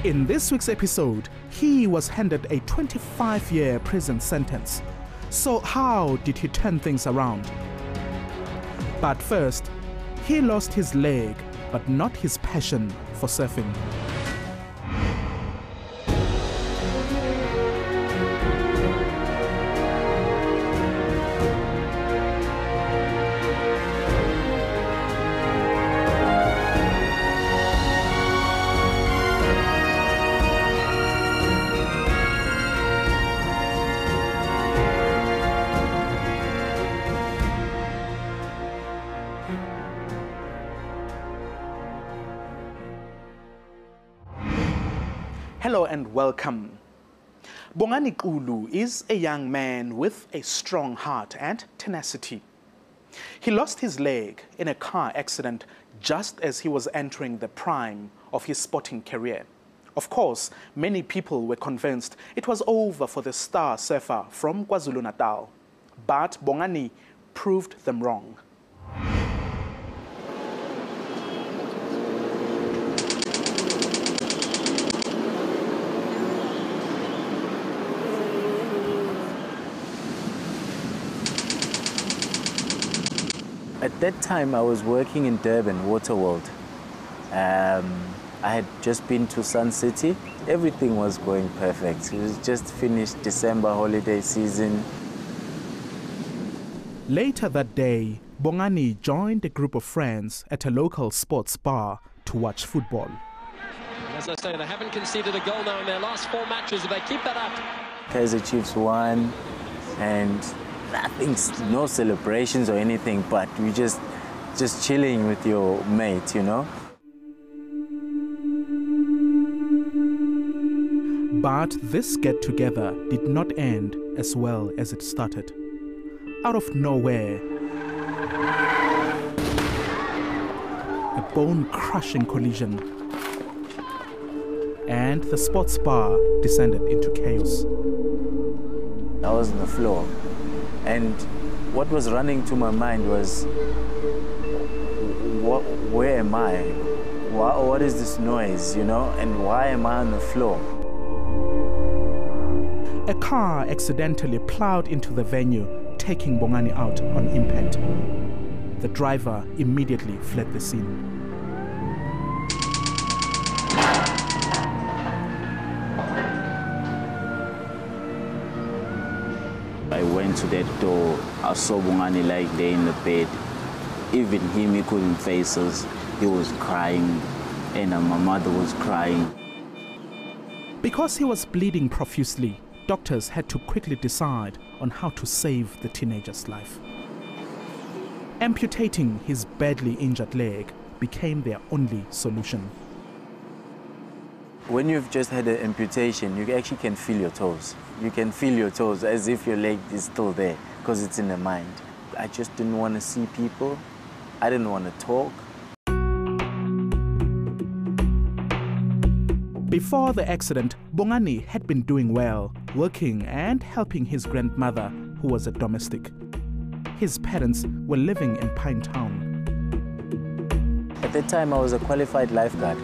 In this week's episode, he was handed a 25-year prison sentence. So how did he turn things around? But first, he lost his leg, but not his passion for surfing. Hello and welcome. Bongani Xulu is a young man with a strong heart and tenacity. He lost his leg in a car accident just as he was entering the prime of his sporting career. Of course, many people were convinced it was over for the star surfer from KwaZulu-Natal. But Bongani proved them wrong. At that time, I was working in Durban, Waterworld. I had just been to Sun City. Everything was going perfect. It was just finished December holiday season. Later that day, Bongani joined a group of friends at a local sports bar to watch football. As I say, they haven't conceded a goal now in their last 4 matches. If they keep that up. Kaizer Chiefs won, and nothing, no celebrations or anything, but we just chilling with your mate, you know. But this get-together did not end as well as it started. Out of nowhere, a bone-crushing collision, and the sports bar descended into chaos. I was on the floor. And what was running to my mind was, where am I? What is this noise, you know? And why am I on the floor? A car accidentally plowed into the venue, taking Bongani out on impact. The driver immediately fled the scene. I went to that door, I saw Bongani like there in the bed. Even him, he couldn't face us. He was crying, and my mother was crying. Because he was bleeding profusely, doctors had to quickly decide on how to save the teenager's life. Amputating his badly injured leg became their only solution. When you've just had an amputation, you actually can feel your toes. You can feel your toes as if your leg is still there, because it's in the mind. I just didn't want to see people. I didn't want to talk. Before the accident, Bongani had been doing well, working and helping his grandmother, who was a domestic. His parents were living in Pinetown. At that time, I was a qualified lifeguard.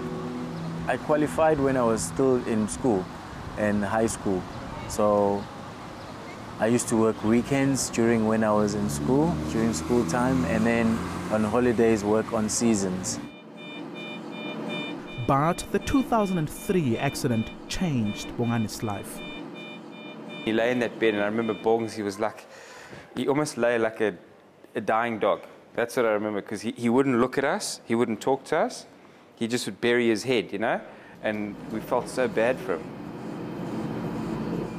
I qualified when I was still in school, in high school. So I used to work weekends when I was in school, during school time, and then on holidays work on seasons. But the 2003 accident changed Bongani's life. He lay in that bed, and I remember Bongs, he almost lay like a dying dog. That's what I remember, because he wouldn't look at us, he wouldn't talk to us. He just would bury his head, you know? And we felt so bad for him.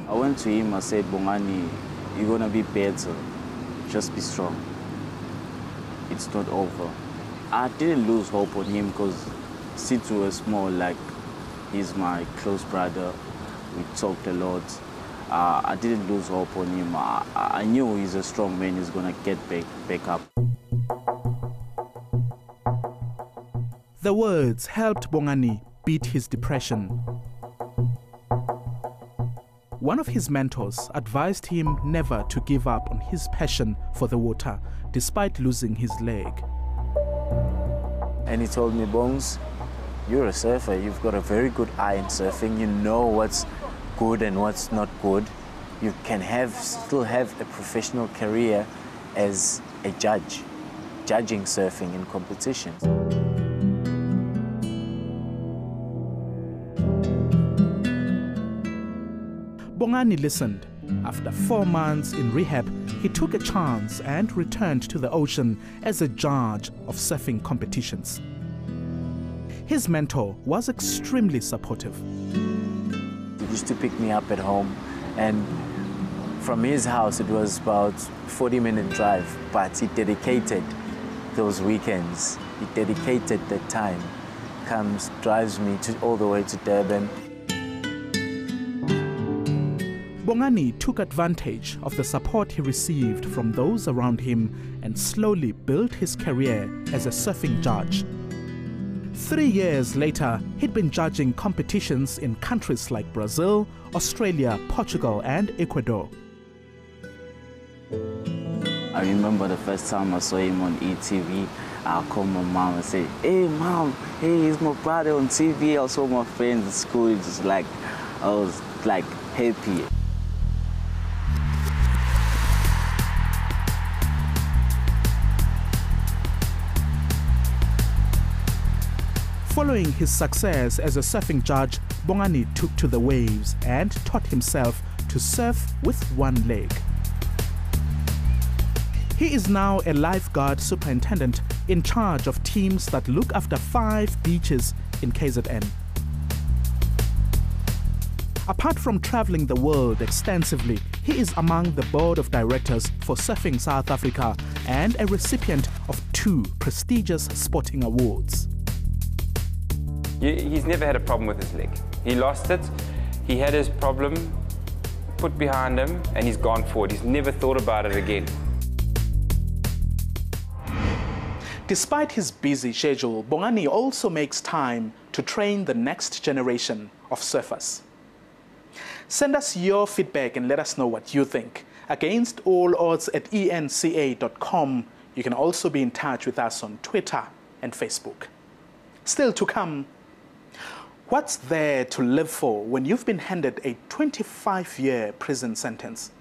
I went to him, I said, Bongani, you're gonna be better. Just be strong. It's not over. I didn't lose hope on him because Situ was more like, he's my close brother. We talked a lot. I didn't lose hope on him. I knew he's a strong man, he's gonna get back up. The words helped Bongani beat his depression. One of his mentors advised him never to give up on his passion for the water, despite losing his leg. And he told me, Bongs, you're a surfer, you've got a very good eye in surfing, you know what's good and what's not good. You can still have a professional career as a judge, judging surfing in competitions. Bongani listened. After 4 months in rehab, he took a chance and returned to the ocean as a judge of surfing competitions. His mentor was extremely supportive. He used to pick me up at home, and from his house it was about 40-minute drive, but he dedicated those weekends, he dedicated that time, drives me all the way to Durban. Bongani took advantage of the support he received from those around him and slowly built his career as a surfing judge. 3 years later, he'd been judging competitions in countries like Brazil, Australia, Portugal, and Ecuador. I remember the first time I saw him on ETV, I called my mom and say, "Hey mom, hey, he's my brother on TV." I saw my friends at school, I was like happy. Following his success as a surfing judge, Bongani took to the waves and taught himself to surf with one leg. He is now a lifeguard superintendent in charge of teams that look after 5 beaches in KZN. Apart from traveling the world extensively, he is among the board of directors for Surfing South Africa and a recipient of 2 prestigious sporting awards. He's never had a problem with his leg. He lost it, he had his problem put behind him, and he's gone forward. He's never thought about it again. Despite his busy schedule, Bongani also makes time to train the next generation of surfers. Send us your feedback and let us know what you think. Against all odds at enca.com. You can also be in touch with us on Twitter and Facebook. Still to come, what's there to live for when you've been handed a 25-year prison sentence?